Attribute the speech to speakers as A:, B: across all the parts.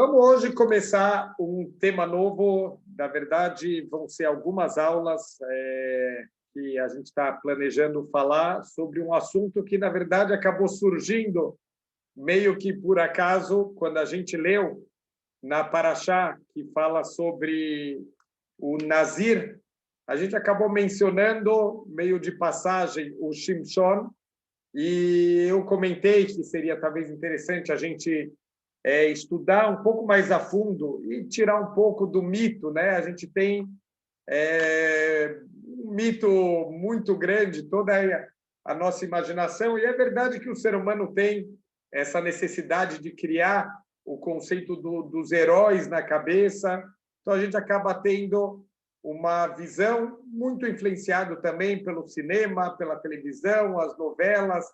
A: Vamos hoje começar um tema novo. Na verdade, vão ser algumas aulas que a gente está planejando falar sobre um assunto que, na verdade, acabou surgindo meio que por acaso, quando a gente leu na Parashá, que fala sobre o Nazir, a gente acabou mencionando, meio de passagem, o Shimshon, e eu comentei que seria talvez interessante a gente estudar um pouco mais a fundo e tirar um pouco do mito, né? A gente tem um mito muito grande, toda a nossa imaginação, e é verdade que o ser humano tem essa necessidade de criar o conceito dos heróis na cabeça, então a gente acaba tendo uma visão muito influenciada também pelo cinema, pela televisão, as novelas,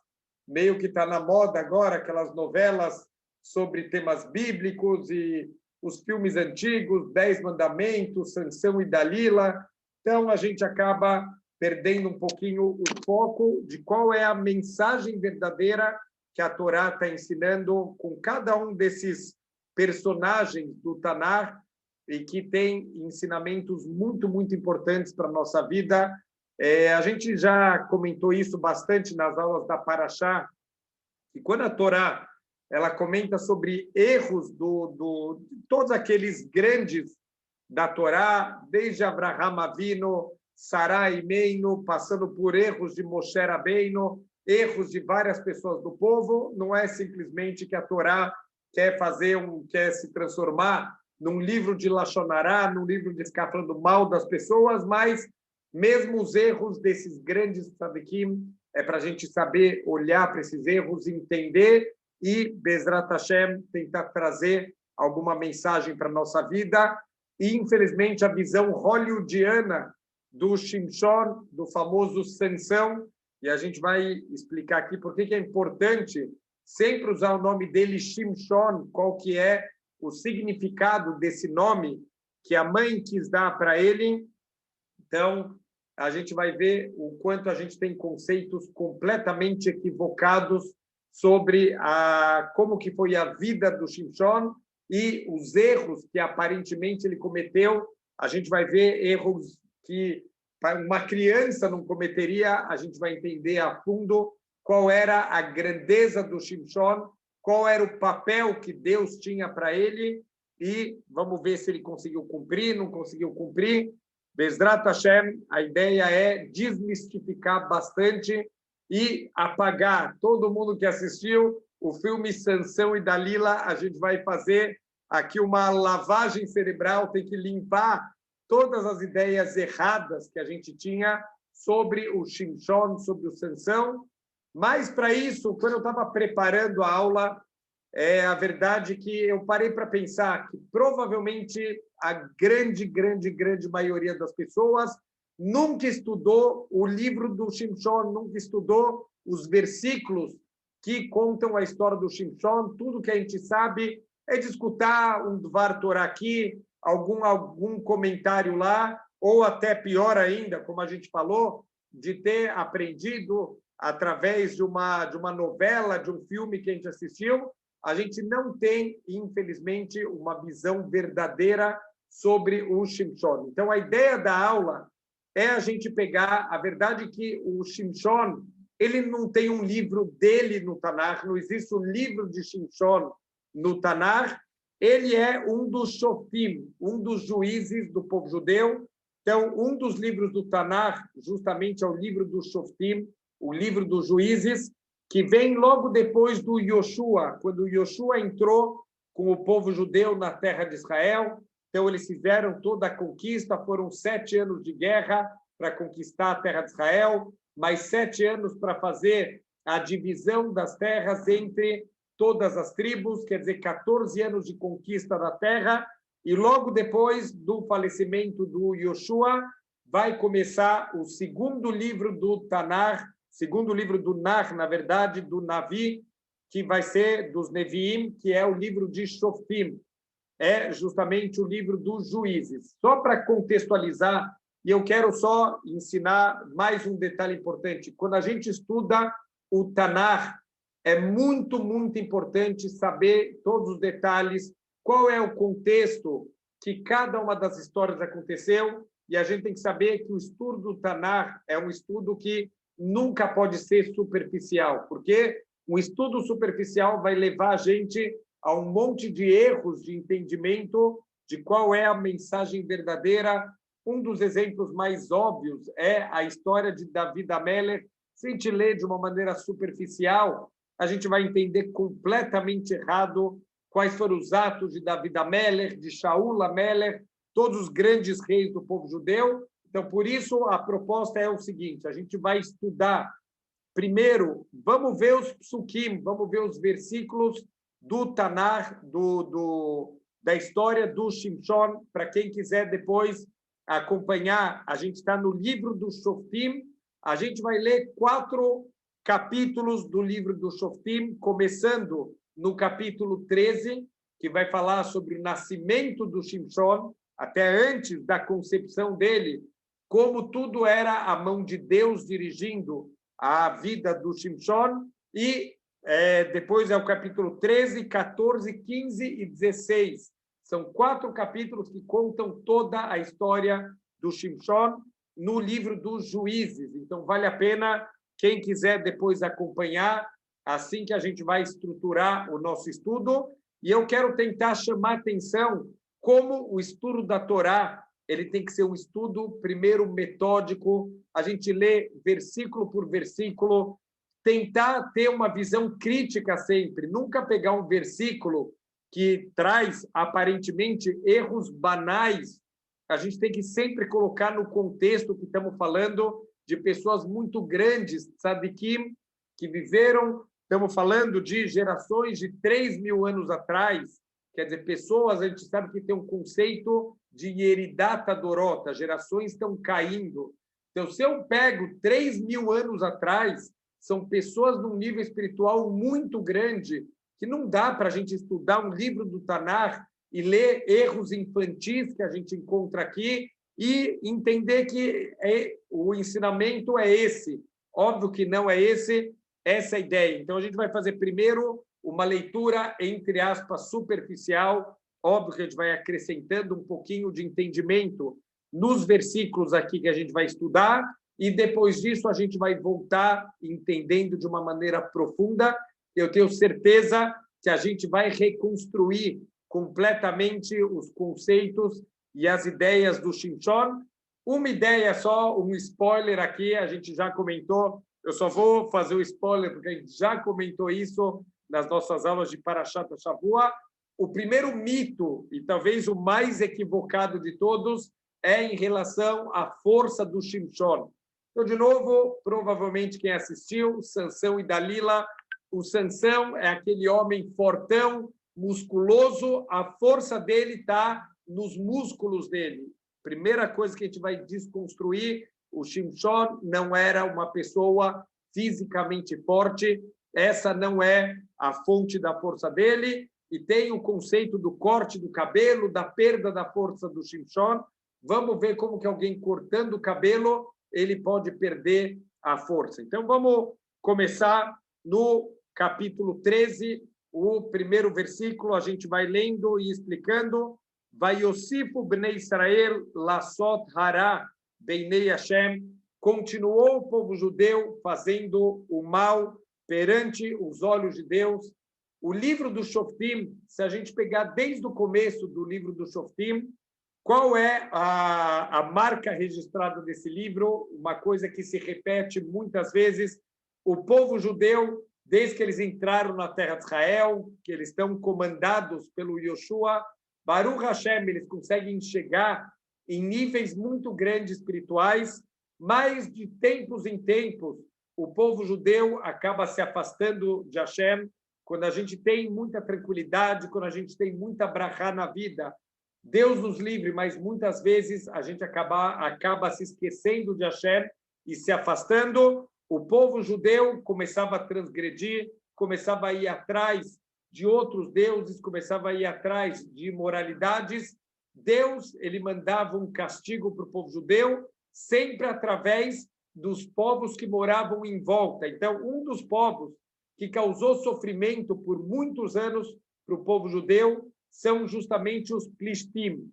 A: meio que está na moda agora, aquelas novelas sobre temas bíblicos e os filmes antigos, 10 Mandamentos, Sansão e Dalila. Então, a gente acaba perdendo um pouquinho o foco de qual é a mensagem verdadeira que a Torá está ensinando com cada um desses personagens do Tanar e que tem ensinamentos muito, muito importantes para a nossa vida. A gente já comentou isso bastante nas aulas da Parashá, que quando a Torá ela comenta sobre erros de todos aqueles grandes da Torá, desde Abraham Avino, Sarai Meino, passando por erros de Moshe Rabbeinu, erros de várias pessoas do povo. Não é simplesmente que a Torá quer se transformar num livro de Lashon Hará, num livro de ficar falando mal das pessoas, mas mesmo os erros desses grandes tzadikim, é para a gente saber olhar para esses erros, entender e, Bezrat Hashem, tentar trazer alguma mensagem para a nossa vida. E, infelizmente, a visão hollywoodiana do Shimshon, do famoso Sansão, e a gente vai explicar aqui por que é importante sempre usar o nome dele, Shimshon, qual que é o significado desse nome que a mãe quis dar para ele. Então, a gente vai ver o quanto a gente tem conceitos completamente equivocados sobre como que foi a vida do Shimshon e os erros que aparentemente ele cometeu. A gente vai ver erros que uma criança não cometeria. A gente vai entender a fundo qual era a grandeza do Shimshon, qual era o papel que Deus tinha para ele e vamos ver se ele conseguiu cumprir, não conseguiu cumprir. Bezrat Hashem, a ideia é desmistificar bastante e apagar todo mundo que assistiu o filme Sansão e Dalila. A gente vai fazer aqui uma lavagem cerebral, tem que limpar todas as ideias erradas que a gente tinha sobre o Shimshon, sobre o Sansão. Mas, para isso, quando eu estava preparando a aula, a verdade que eu parei para pensar que provavelmente a grande maioria das pessoas nunca estudou o livro do Shimshon, nunca estudou os versículos que contam a história do Shimshon. Tudo que a gente sabe é de escutar um Dvar Torá aqui, algum comentário lá, ou até pior ainda, como a gente falou, de ter aprendido através de uma novela, de um filme que a gente assistiu. A gente não tem, infelizmente, uma visão verdadeira sobre o Shimshon. Então, a ideia da aula é a gente pegar a verdade que o Shimshon, ele não tem um livro dele no Tanar, não existe um livro de Shimshon no Tanar. Ele é um dos Shoftim, um dos juízes do povo judeu. Então, um dos livros do Tanar, justamente, é o livro dos Shoftim, o livro dos juízes, que vem logo depois do Yoshua, quando Yoshua entrou com o povo judeu na terra de Israel. Então, eles fizeram toda a conquista, foram 7 anos de guerra para conquistar a terra de Israel, mais 7 anos para fazer a divisão das terras entre todas as tribos, quer dizer, 14 anos de conquista da terra, e logo depois do falecimento do Yoshua, vai começar o segundo livro do Tanar, segundo livro do Nar, na verdade, do Navi, que vai ser dos Neviim, que é o livro de Shoftim. É justamente o livro dos juízes. Só para contextualizar, e eu quero só ensinar mais um detalhe importante. Quando a gente estuda o Tanar, é muito, muito importante saber todos os detalhes, qual é o contexto que cada uma das histórias aconteceu, e a gente tem que saber que o estudo do Tanar é um estudo que nunca pode ser superficial, porque um estudo superficial vai levar a gente a um monte de erros de entendimento de qual é a mensagem verdadeira. Um dos exemplos mais óbvios é a história de David Amelech. Se a gente ler de uma maneira superficial, a gente vai entender completamente errado quais foram os atos de David Amelech, de Shaul Amelech, todos os grandes reis do povo judeu. Então, por isso, a proposta é o seguinte: a gente vai estudar primeiro, vamos ver os psukim, vamos ver os versículos do Tanar, da história do Shimshon. Para quem quiser depois acompanhar, a gente está no livro do Shoftim. A gente vai ler 4 capítulos do livro do Shoftim, começando no capítulo 13, que vai falar sobre o nascimento do Shimshon, até antes da concepção dele, como tudo era a mão de Deus dirigindo a vida do Shimshon, e depois é o capítulo 13, 14, 15 e 16. São 4 capítulos que contam toda a história do Shimshon no livro dos Juízes. Então, vale a pena, quem quiser depois acompanhar, assim que a gente vai estruturar o nosso estudo. E eu quero tentar chamar atenção como o estudo da Torá ele tem que ser um estudo, primeiro, metódico, a gente lê versículo por versículo, tentar ter uma visão crítica sempre, nunca pegar um versículo que traz, aparentemente, erros banais. A gente tem que sempre colocar no contexto que estamos falando de pessoas muito grandes, tzadikim, que viveram, estamos falando de gerações de 3.000 anos atrás. Quer dizer, pessoas, a gente sabe que tem um conceito de Yeridata Dorota, gerações estão caindo. Então, se eu pego 3.000 anos atrás, são pessoas num nível espiritual muito grande, que não dá para a gente estudar um livro do Tanar e ler erros infantis que a gente encontra aqui e entender que o ensinamento é esse. Óbvio que não é esse, essa é a ideia. Então, a gente vai fazer primeiro uma leitura, entre aspas, superficial. Óbvio que a gente vai acrescentando um pouquinho de entendimento nos versículos aqui que a gente vai estudar, e depois disso a gente vai voltar entendendo de uma maneira profunda. Eu tenho certeza que a gente vai reconstruir completamente os conceitos e as ideias do Shimshon. Uma ideia só, um spoiler aqui, a gente já comentou, eu só vou fazer o spoiler porque a gente já comentou isso nas nossas aulas de Parashat Shavua. O primeiro mito, e talvez o mais equivocado de todos, é em relação à força do Shimshon. Então, de novo, provavelmente quem assistiu, Sansão e Dalila, o Sansão é aquele homem fortão, musculoso, a força dele está nos músculos dele. Primeira coisa que a gente vai desconstruir, o Shimshon não era uma pessoa fisicamente forte, essa não é a fonte da força dele, e tem o conceito do corte do cabelo, da perda da força do Shimshon. Vamos ver como que alguém cortando o cabelo, ele pode perder a força. Então, vamos começar no capítulo 13, o primeiro versículo, a gente vai lendo e explicando. Vaiosifu bnei Israel lasot hara beinei Hashem. Continuou o povo judeu fazendo o mal perante os olhos de Deus. O livro do Shoftim, se a gente pegar desde o começo do livro do Shoftim, qual é a marca registrada desse livro? Uma coisa que se repete muitas vezes: o povo judeu, desde que eles entraram na terra de Israel, que eles estão comandados pelo Yoshua, Baruch Hashem, eles conseguem chegar em níveis muito grandes espirituais, mas de tempos em tempos, o povo judeu acaba se afastando de Hashem. Quando a gente tem muita tranquilidade, quando a gente tem muita brachá na vida, Deus nos livre, mas muitas vezes a gente acaba se esquecendo de Hashem e se afastando. O povo judeu começava a transgredir, começava a ir atrás de outros deuses, começava a ir atrás de imoralidades. Deus, ele mandava um castigo para o povo judeu, sempre através dos povos que moravam em volta. Então, um dos povos que causou sofrimento por muitos anos para o povo judeu são justamente os Plishtim.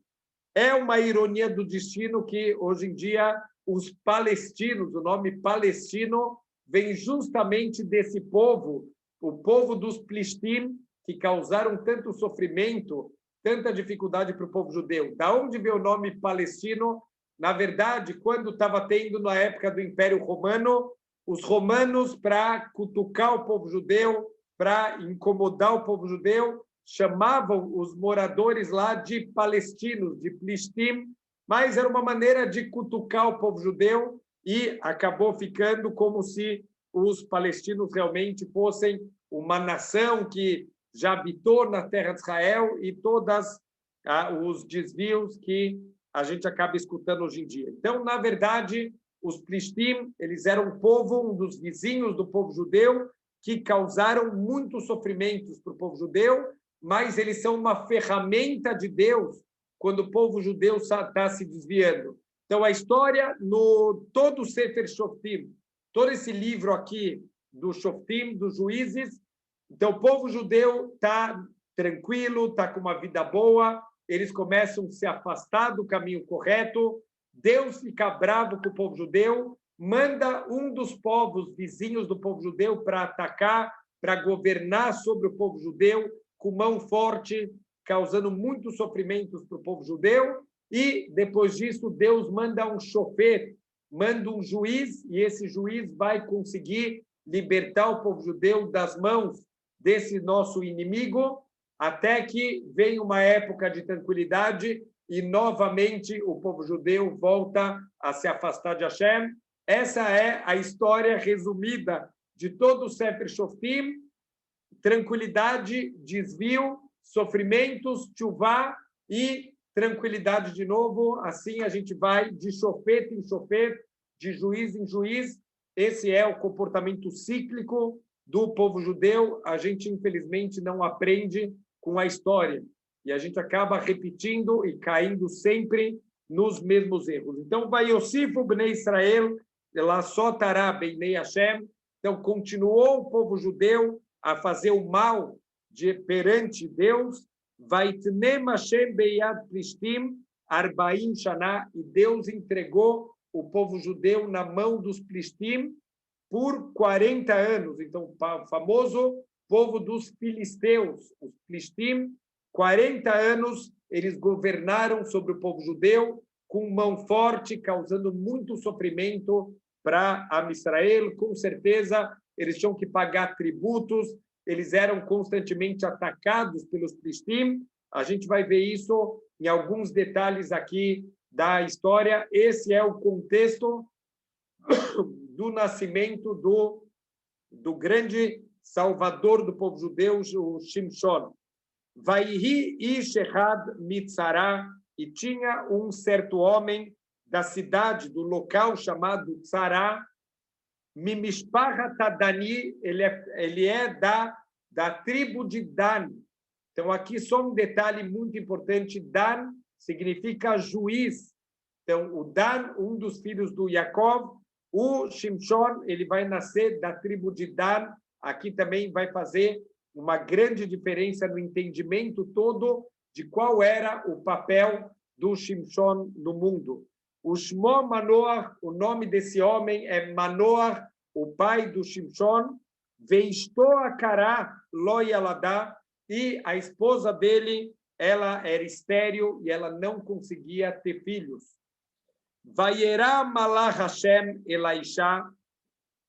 A: É uma ironia do destino que, hoje em dia, os palestinos, o nome palestino, vem justamente desse povo, o povo dos Plishtim, que causaram tanto sofrimento, tanta dificuldade para o povo judeu. Da onde veio o nome palestino? Na verdade, quando estava tendo, na época do Império Romano, os romanos, para cutucar o povo judeu, para incomodar o povo judeu, chamavam os moradores lá de palestinos, de Plishtim, mas era uma maneira de cutucar o povo judeu e acabou ficando como se os palestinos realmente fossem uma nação que já habitou na terra de Israel e todos os desvios que a gente acaba escutando hoje em dia. Então, na verdade, os Plishtim, eles eram um povo, um dos vizinhos do povo judeu, que causaram muitos sofrimentos para o povo judeu, mas eles são uma ferramenta de Deus quando o povo judeu está se desviando. Então, a história, todo o Sefer Shoftim, todo esse livro aqui do Shoftim, dos juízes, então o povo judeu está tranquilo, está com uma vida boa, eles começam a se afastar do caminho correto, Deus fica bravo com o povo judeu, manda um dos povos vizinhos do povo judeu para atacar, para governar sobre o povo judeu, com mão forte, causando muitos sofrimentos para o povo judeu, e depois disso Deus manda um shofet, manda um juiz, e esse juiz vai conseguir libertar o povo judeu das mãos desse nosso inimigo, até que vem uma época de tranquilidade e novamente o povo judeu volta a se afastar de Hashem. Essa é a história resumida de todo o Sefer Shoftim: tranquilidade, desvio, sofrimentos, tchuvá e tranquilidade de novo. Assim a gente vai de shofet em shofet, de juiz em juiz. Esse é o comportamento cíclico do povo judeu. A gente, infelizmente, não aprende com a história e a gente acaba repetindo e caindo sempre nos mesmos erros. Então, vai Yosifu Bnei Israel, ela só tará Beinei Hashem. Então, continuou o povo judeu a fazer o mal perante Deus. Vaitnem Hashem beyad Plishtim arbaim shana, e Deus entregou o povo judeu na mão dos Plishtim por 40 anos. Então, o famoso povo dos filisteus, os Plishtim, 40 anos eles governaram sobre o povo judeu com mão forte, causando muito sofrimento para Am Israel. Com certeza, eles tinham que pagar tributos, eles eram constantemente atacados pelos Plishtim. A gente vai ver isso em alguns detalhes aqui da história. Esse é o contexto do nascimento do grande salvador do povo judeu, o Shimshon. Vaihi ish echad mitzará, e tinha um certo homem da cidade, do local chamado Tzará, Mimishpachat Dani, ele é da tribo de Dan. Então, aqui só um detalhe muito importante: Dan significa juiz. Então, o Dan, um dos filhos do Yaakov, o Shimshon, ele vai nascer da tribo de Dan. Aqui também vai fazer uma grande diferença no entendimento todo de qual era o papel do Shimshon no mundo. O Shmo Manoach, o nome desse homem é Manoach, o pai do Shimshon. Veisto Akará lo yaladá, e a esposa dele, ela era estéril e ela não conseguia ter filhos. Vayerá Malach Hashem Elaishá.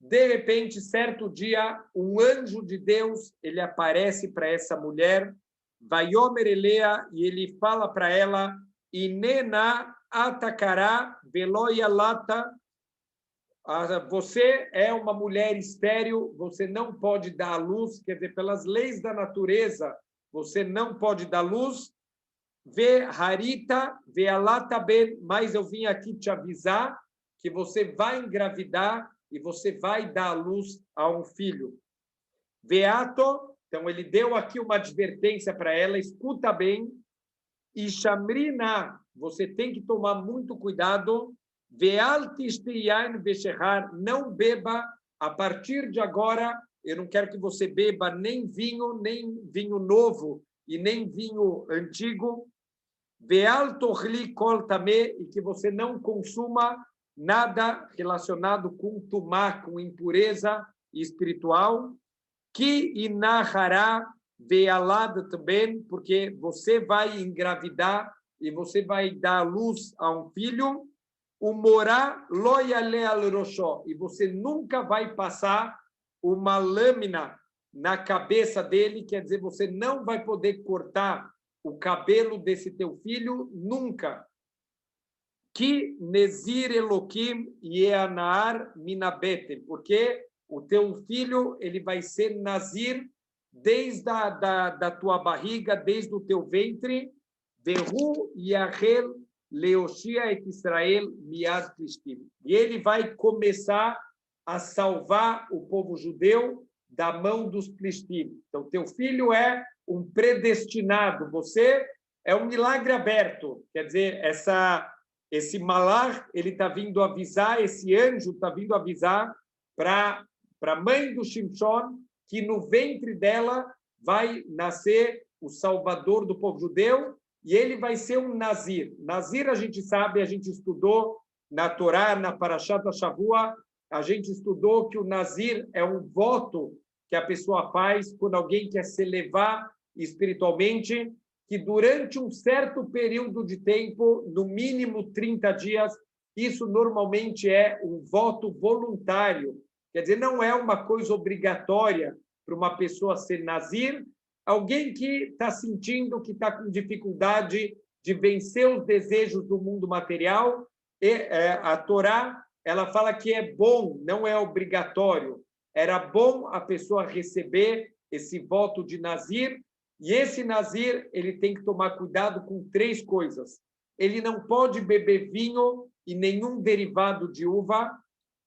A: De repente, certo dia, um anjo de Deus, ele aparece para essa mulher, Vayomer Elea, e ele fala para ela, Inena atacará veloia lata. Você é uma mulher estéril, você não pode dar à luz, quer dizer, pelas leis da natureza, você não pode dar luz. Vê harita, vê alata ben, mas eu vim aqui te avisar que você vai engravidar e você vai dar à luz a um filho. Veato, então ele deu aqui uma advertência para ela, escuta bem, e Shamrina, você tem que tomar muito cuidado, não beba, a partir de agora, eu não quero que você beba nem vinho novo, e nem vinho antigo. Ve'al tochli kol tameh, e que você não consuma nada relacionado com tumá, com impureza espiritual. Que inahará ve'alad também, porque você vai engravidar e você vai dar luz a um filho. O morá lo yale al roshó, e você nunca vai passar uma lâmina na cabeça dele, quer dizer, você não vai poder cortar o cabelo desse teu filho nunca. Que Nezir Elohim Yeanar Minabetem, porque o teu filho ele vai ser Nazir desde da tua barriga, desde o teu ventre. Vehu Yahel Leoshia et Israel Miad Plishtim. E ele vai começar a salvar o povo judeu da mão dos Plishtim. Então, teu filho é um predestinado. Você é um milagre aberto. Quer dizer, esse malar, ele está vindo avisar, esse anjo está vindo avisar para a mãe do Shimshon que no ventre dela vai nascer o salvador do povo judeu e ele vai ser um Nazir. Nazir, a gente sabe, a gente estudou na Torá, na Parashat Shavua, a gente estudou que o Nazir é um voto que a pessoa faz quando alguém quer se elevar espiritualmente, que durante um certo período de tempo, no mínimo 30 dias, isso normalmente é um voto voluntário. Quer dizer, não é uma coisa obrigatória para uma pessoa ser Nazir. Alguém que está sentindo que está com dificuldade de vencer os desejos do mundo material, a Torá ela fala que é bom, não é obrigatório. Era bom a pessoa receber esse voto de Nazir, e esse Nazir ele tem que tomar cuidado com 3 coisas. Ele não pode beber vinho e nenhum derivado de uva.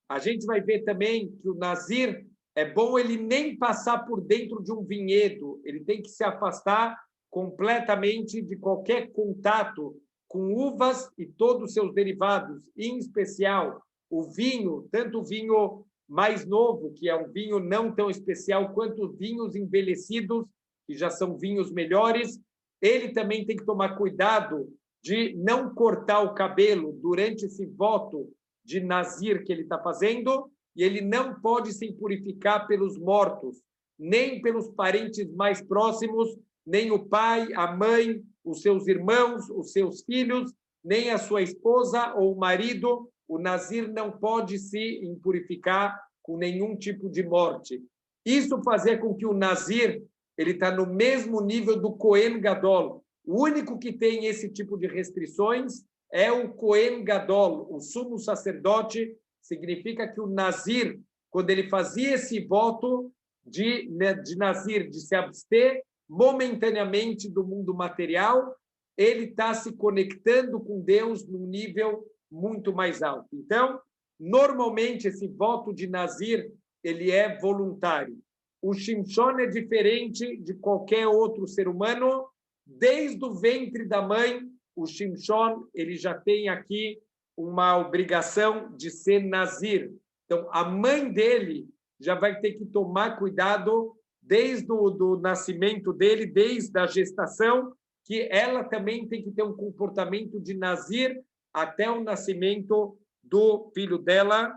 A: A gente vai ver também que o Nazir é bom ele nem passar por dentro de um vinhedo, ele tem que se afastar completamente de qualquer contato com uvas e todos os seus derivados, em especial o vinho, tanto o vinho mais novo, que é um vinho não tão especial, quanto os vinhos envelhecidos, que já são vinhos melhores. Ele também tem que tomar cuidado de não cortar o cabelo durante esse voto de Nazir que ele está fazendo, e ele não pode se impurificar pelos mortos, nem pelos parentes mais próximos, nem o pai, a mãe, os seus irmãos, os seus filhos, nem a sua esposa ou o marido. O Nazir não pode se impurificar com nenhum tipo de morte. Isso fazer com que o Nazir ele está no mesmo nível do Cohen Gadol. O único que tem esse tipo de restrições é o Cohen Gadol, o sumo sacerdote. Significa que o Nazir, quando ele fazia esse voto de Nazir, de se abster momentaneamente do mundo material, ele está se conectando com Deus num nível muito mais alto. Então, normalmente, esse voto de Nazir ele é voluntário. O Shimshon é diferente de qualquer outro ser humano. Desde o ventre da mãe, o Shimshon ele já tem aqui uma obrigação de ser Nazir. Então, a mãe dele já vai ter que tomar cuidado desde o nascimento dele, desde a gestação, que ela também tem que ter um comportamento de Nazir até o nascimento do filho dela.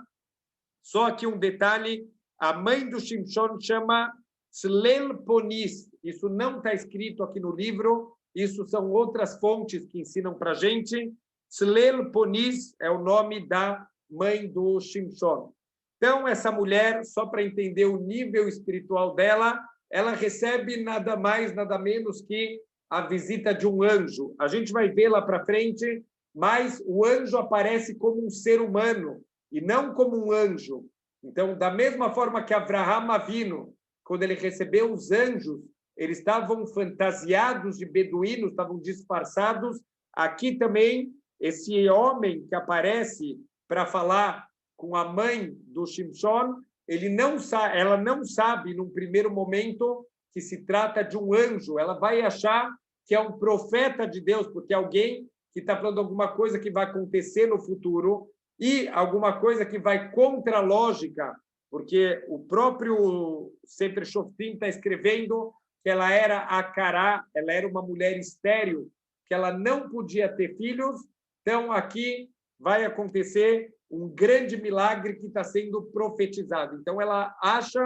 A: Só aqui um detalhe, a mãe do Shimshon chama Tzlel Ponis. Isso não está escrito aqui no livro, isso são outras fontes que ensinam para a gente. Tzlel Ponis é o nome da mãe do Shimshon. Então, essa mulher, só para entender o nível espiritual dela, ela recebe nada mais, nada menos que a visita de um anjo. A gente vai ver lá para frente, mas o anjo aparece como um ser humano e não como um anjo. Então, da mesma forma que Avraham Avinu, quando ele recebeu os anjos, eles estavam fantasiados de beduínos, estavam disfarçados. Aqui também, esse homem que aparece para falar com a mãe do Shimshon, ela não sabe, num primeiro momento, que se trata de um anjo. Ela vai achar que é um profeta de Deus, porque é alguém que está falando alguma coisa que vai acontecer no futuro e alguma coisa que vai contra a lógica, porque o próprio Sefer Shoftim está escrevendo que ela era acará, ela era uma mulher estéril, que ela não podia ter filhos. Então, aqui vai acontecer um grande milagre que está sendo profetizado. Então, ela acha,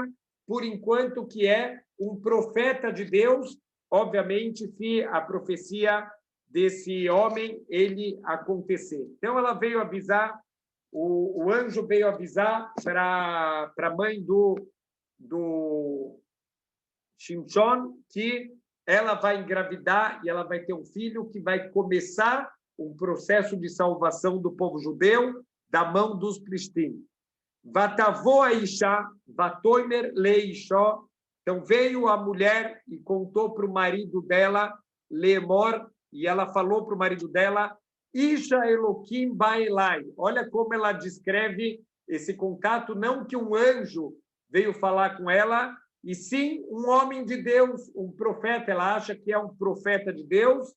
A: por enquanto, que é um profeta de Deus, obviamente, se a profecia desse homem ele acontecer. Então, ela veio avisar, o anjo veio avisar para a mãe do Shimshon que ela vai engravidar e ela vai ter um filho que vai começar um processo de salvação do povo judeu da mão dos Plishtim. Vatavô a Isha, vatoimer leishó. Então veio a mulher e contou para o marido dela, Lemor, e ela falou para o marido dela, Isha Eloquim Baelai. Olha como ela descreve esse contato, não que um anjo veio falar com ela, e sim um homem de Deus, um profeta. Ela acha que é um profeta de Deus,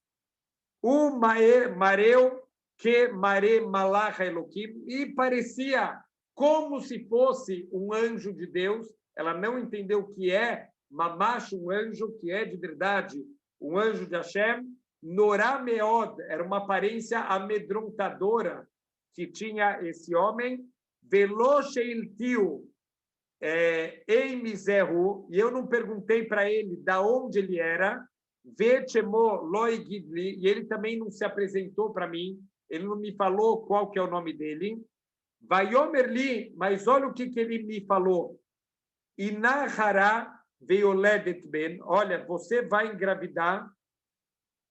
A: o Mareu, que Mare Malach Eloquim, e parecia como se fosse um anjo de Deus. Ela não entendeu o que é mamash, um anjo, que é de verdade um anjo de Hashem. Norá Meod, era uma aparência amedrontadora que tinha esse homem. Velocheiltiu, Eimizeru, e eu não perguntei para ele da onde ele era. Vechemo Loigidli, e ele também não se apresentou para mim, ele não me falou qual que é o nome dele. Vaiomerli, mas olha o que ele me falou. Inahara veioledet ben, olha, você vai engravidar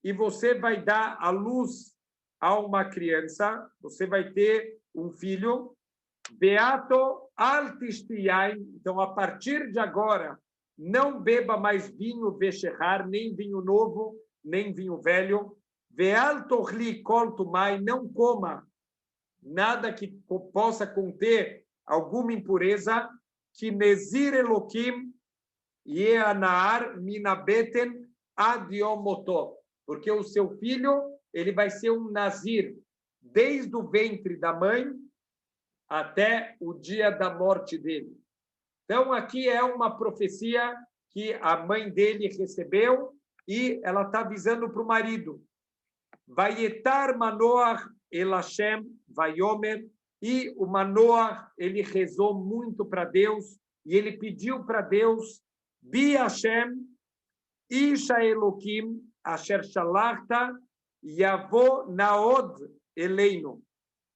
A: e você vai dar à luz a uma criança, você vai ter um filho. Beato altistiain, então a partir de agora, não beba mais vinho vecherrar, nem vinho novo, nem vinho velho. Veal torli coltumai, não coma nada que possa conter alguma impureza. Que nezir eloquim yeanaar minabeten adiomoto, porque o seu filho ele vai ser um nazir desde o ventre da mãe até o dia da morte dele. Então, aqui é uma profecia que a mãe dele recebeu e ela está avisando para o marido. Vaietar Manoach el Hashem vayomer, e o Manoach, ele rezou muito para Deus e ele pediu para Deus, Bi Hashem, Isha Elokim, Asher Shalachta, Yavo Naod Eleino.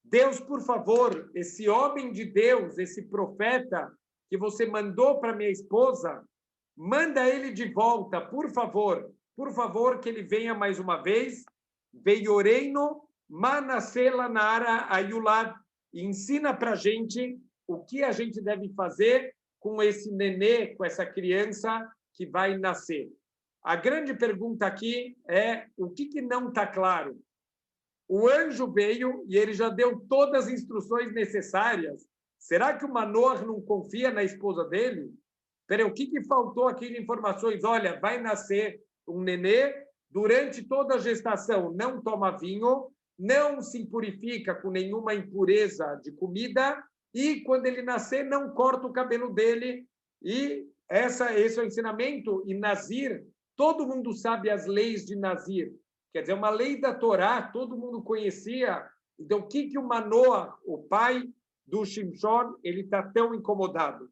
A: Deus, por favor, esse homem de Deus, esse profeta que você mandou para minha esposa, manda ele de volta, por favor, que ele venha mais uma vez. Veioreino Manasela Nara Ayulad, ensina para a gente o que a gente deve fazer com esse nenê, com essa criança que vai nascer. A grande pergunta aqui é o que não está claro. O anjo veio e ele já deu todas as instruções necessárias. Será que o Manoach não confia na esposa dele? Peraí, o que faltou aqui de informações? Olha, vai nascer um nenê, durante toda a gestação não toma vinho, não se purifica com nenhuma impureza de comida e quando ele nascer não corta o cabelo dele. E esse é o ensinamento. E Nazir, todo mundo sabe as leis de Nazir. Quer dizer, uma lei da Torá, todo mundo conhecia. Então, o que o Manoach, o pai do Shimshon, ele está tão incomodado?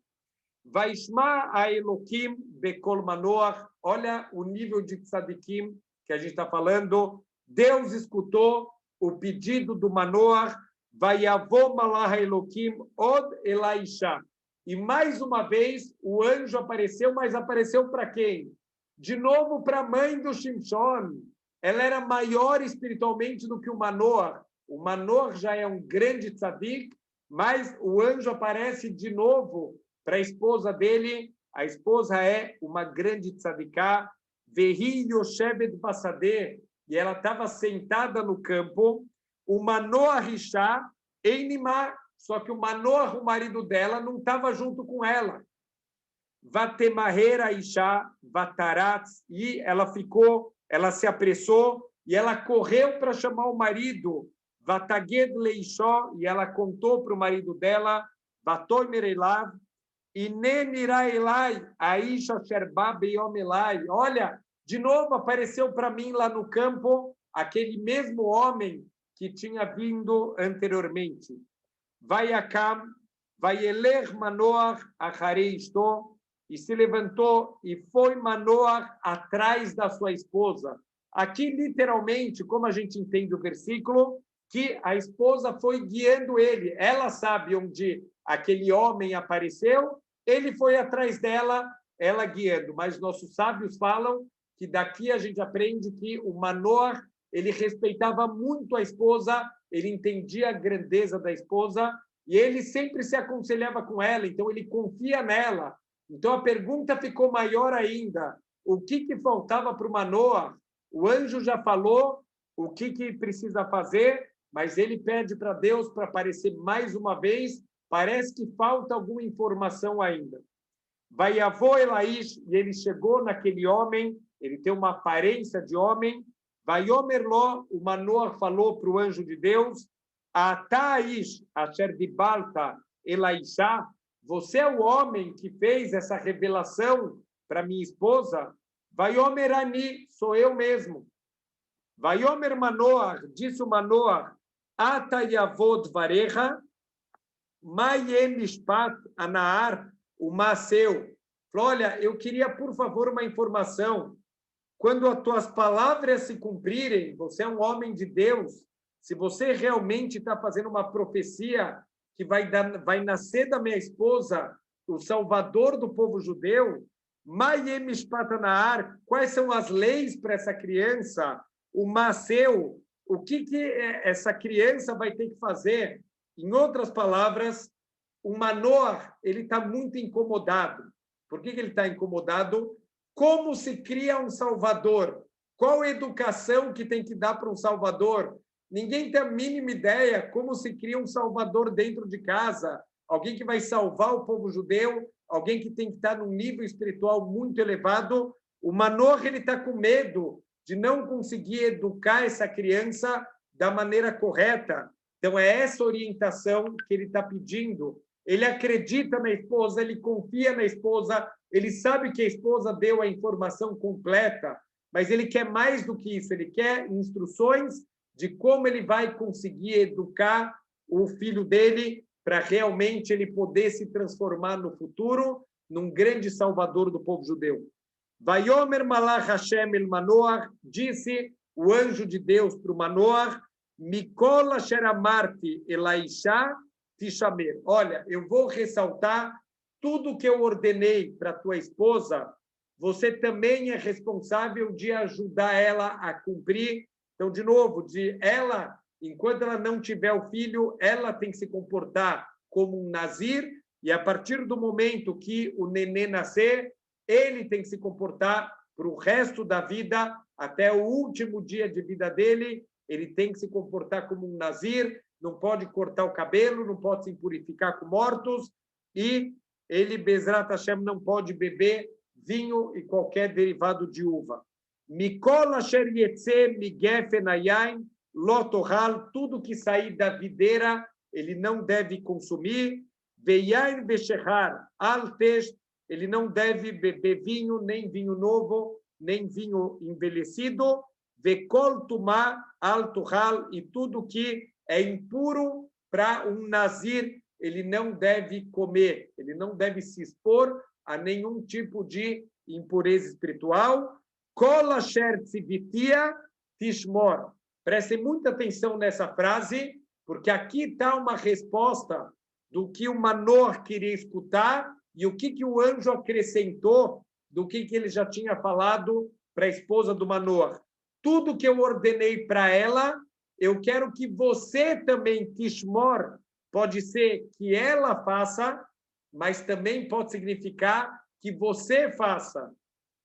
A: Vaishma a Eloquim bekol Manoach. Olha o nível de tzadikim que a gente está falando. Deus escutou o pedido do Manoach. Vayavô malach Eloquim od Elaisha. E mais uma vez o anjo apareceu, mas apareceu para quem? De novo para a mãe do Shimshon. Ela era maior espiritualmente do que o Manoach. O Manoach já é um grande tzadik, mas o anjo aparece de novo para a esposa dele. A esposa é uma grande tzadiká, Vehi Yoshevet Basadeh, e ela estava sentada no campo. O Manoach Isha, Einimá, só que o Manoach, o marido dela, não estava junto com ela. Vatemahera Isha, Vataratz, e ela se apressou e ela correu para chamar o marido. Vataged Leishó, e ela contou para o marido dela, Vatoimer Elav, Olha, de novo apareceu para mim lá no campo aquele mesmo homem que tinha vindo anteriormente. Vaiakam, Vaieler Manoach acharei isto, e se levantou e foi Manoach atrás da sua esposa. Aqui, literalmente, como a gente entende o versículo, que a esposa foi guiando ele. Ela sabe onde aquele homem apareceu, ele foi atrás dela, ela guiando. Mas nossos sábios falam que daqui a gente aprende que o Manoach, ele respeitava muito a esposa, ele entendia a grandeza da esposa, e ele sempre se aconselhava com ela, então ele confia nela. Então a pergunta ficou maior ainda. O que faltava para o Manoach? O anjo já falou o que precisa fazer, mas ele pede para Deus para aparecer mais uma vez. Parece que falta alguma informação ainda. Vaiavô Elaish, e ele chegou naquele homem, ele tem uma aparência de homem. Vaiomerló, o Manoach falou para o anjo de Deus, Ataish asher dibalta Elaishá, você é o homem que fez essa revelação para minha esposa? Vaiomer ani, sou eu mesmo. Vaiomer Manoach, disse o Manoach, Ata yavod varecha, mayem mishpat anaar, o Maceu. Falou, olha, eu queria, por favor, uma informação. Quando as tuas palavras se cumprirem, você é um homem de Deus, se você realmente está fazendo uma profecia que vai nascer da minha esposa, o salvador do povo judeu, Mayem mishpat anaar, quais são as leis para essa criança? O Maceu, o que essa criança vai ter que fazer? Em outras palavras, o Manoach, ele está muito incomodado. Por que ele está incomodado? Como se cria um salvador? Qual a educação que tem que dar para um salvador? Ninguém tem a mínima ideia como se cria um salvador dentro de casa. Alguém que vai salvar o povo judeu, alguém que tem que estar num nível espiritual muito elevado. O Manoach, ele está com medo de não conseguir educar essa criança da maneira correta. Então, é essa orientação que ele está pedindo. Ele acredita na esposa, ele confia na esposa, ele sabe que a esposa deu a informação completa, mas ele quer mais do que isso, ele quer instruções de como ele vai conseguir educar o filho dele para realmente ele poder se transformar no futuro num grande salvador do povo judeu. Vaiomer Malach Hashem el Manoach, disse o anjo de Deus para o Manoach, Mikol asher amarti elaisha tishamer. Olha, eu vou ressaltar tudo que eu ordenei para tua esposa, você também é responsável de ajudar ela a cumprir. Então, de novo, enquanto ela não tiver o filho, ela tem que se comportar como um nazir, e a partir do momento que o nenê nascer, ele tem que se comportar para o resto da vida, até o último dia de vida dele, ele tem que se comportar como um nazir, não pode cortar o cabelo, não pode se impurificar com mortos, e ele, Bezrat Hashem, não pode beber vinho e qualquer derivado de uva. Mikol asher yetze migefen hayain lo tochal, tudo que sair da videira, ele não deve consumir. Veyain beshechar al tesh, ele não deve beber vinho, nem vinho novo, nem vinho envelhecido. Vekol tumá al tochal, e tudo que é impuro para um nazir, ele não deve comer, ele não deve se expor a nenhum tipo de impureza espiritual. Kol asher tzivitia tishmor. Prestem muita atenção nessa frase, porque aqui está uma resposta do que o Manoach queria escutar e o que o anjo acrescentou do que ele já tinha falado para a esposa do Manoach. Tudo que eu ordenei para ela, eu quero que você também, tishmor, pode ser que ela faça, mas também pode significar que você faça.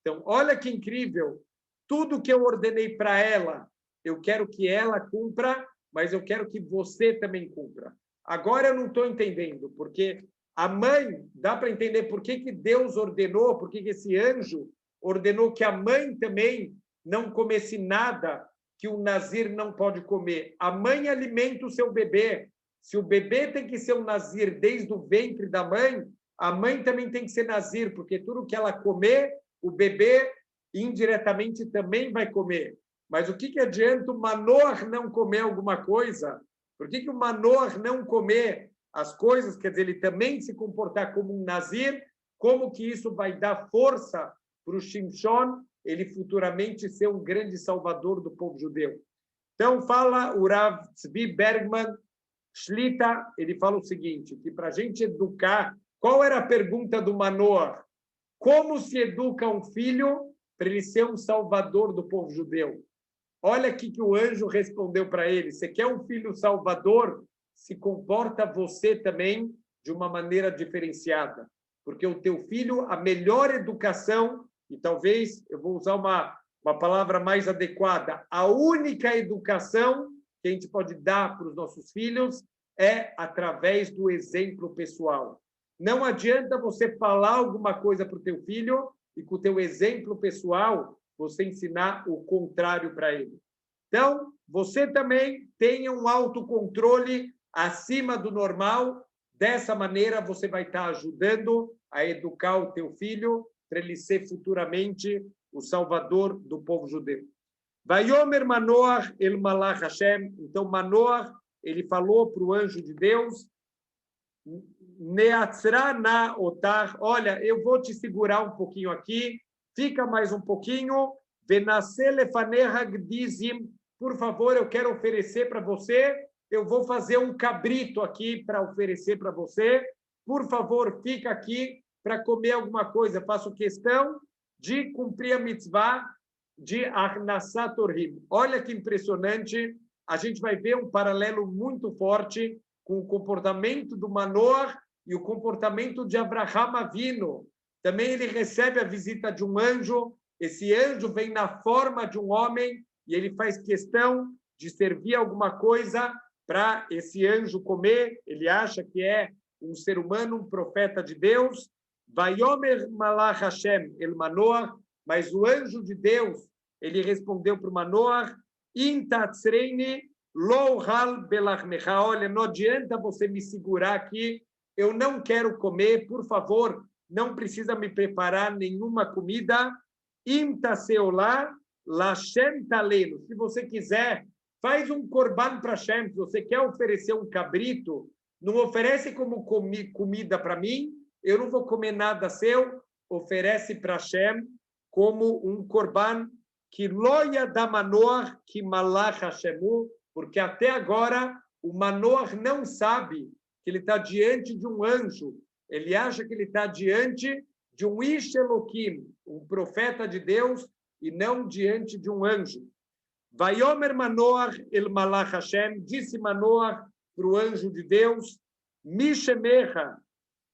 A: Então, olha que incrível. Tudo que eu ordenei para ela, eu quero que ela cumpra, mas eu quero que você também cumpra. Agora eu não estou entendendo, porque a mãe, dá para entender por que Deus ordenou, por que esse anjo ordenou que a mãe também não comesse nada que o nazir não pode comer. A mãe alimenta o seu bebê. Se o bebê tem que ser um nazir desde o ventre da mãe, a mãe também tem que ser nazir, porque tudo que ela comer, o bebê indiretamente também vai comer. Mas o que adianta o Manoach não comer alguma coisa? Por que o Manoach não comer as coisas? Quer dizer, ele também se comportar como um nazir, como que isso vai dar força para o Shimshon, ele futuramente ser um grande salvador do povo judeu. Então, fala o Rav Tzvi Bergman Shlita, ele fala o seguinte, que para a gente educar, qual era a pergunta do Manoach? Como se educa um filho para ele ser um salvador do povo judeu? Olha aqui que o anjo respondeu para ele, você quer um filho salvador? Se comporta você também de uma maneira diferenciada, porque o teu filho, a melhor educação, e talvez eu vou usar uma palavra mais adequada, a única educação que a gente pode dar para os nossos filhos é através do exemplo pessoal. Não adianta você falar alguma coisa para o teu filho e com o teu exemplo pessoal você ensinar o contrário para ele. Então, você também tenha um autocontrole acima do normal. Dessa maneira, você vai estar ajudando a educar o teu filho para ele ser futuramente o salvador do povo judeu. Vayomer Manoach el Malach Hashem. Então, Manoach, ele falou para o anjo de Deus, Neatzra na otar, olha, eu vou te segurar um pouquinho aqui, fica mais um pouquinho, Venase lefaneha gdizim, por favor, eu quero oferecer para você, eu vou fazer um cabrito aqui para oferecer para você, por favor, fica aqui para comer alguma coisa, faço questão de cumprir a mitzvah de Arnasat Orhim. Olha que impressionante, a gente vai ver um paralelo muito forte com o comportamento do Manoach e o comportamento de Abraham Avinu. Também ele recebe a visita de um anjo, esse anjo vem na forma de um homem e ele faz questão de servir alguma coisa para esse anjo comer, ele acha que é um ser humano, um profeta de Deus. Vayomer Malach Hashem el Manoach, mas o anjo de Deus, ele respondeu para o Manoach, Intatzreini Lohal Belachmecha, olha, não adianta você me segurar aqui, eu não quero comer, por favor, não precisa me preparar nenhuma comida. Imtaseolá Lashem Taleno, se você quiser, faz um korban para Hashem, se você quer oferecer um cabrito, não oferece como comida para mim, eu não vou comer nada seu, oferece para Hashem como um korban que loia da Manoach que malach Hashemu, porque até agora o Manoach não sabe que ele está diante de um anjo, ele acha que ele está diante de um Ish Elokim, um profeta de Deus, e não diante de um anjo. Vayomer Manoach el Malach Hashem, disse Manoach para o anjo de Deus, Mishemecha,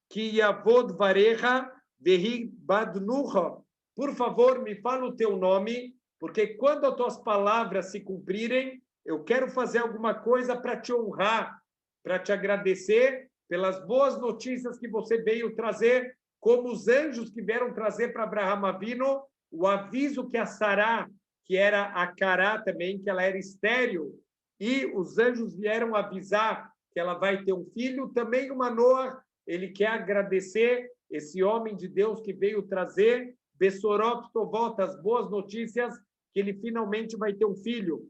A: ki yavod varecha vehi badnucha. Por favor, me fala o teu nome, porque quando as tuas palavras se cumprirem, eu quero fazer alguma coisa para te honrar, para te agradecer pelas boas notícias que você veio trazer, como os anjos que vieram trazer para Abraham Avinu o aviso que a Sará, que era a Cará também, que ela era estéril, e os anjos vieram avisar que ela vai ter um filho. Também o Manoach, ele quer agradecer esse homem de Deus que veio trazer Bessorot Tovot, as boas notícias, que ele finalmente vai ter um filho.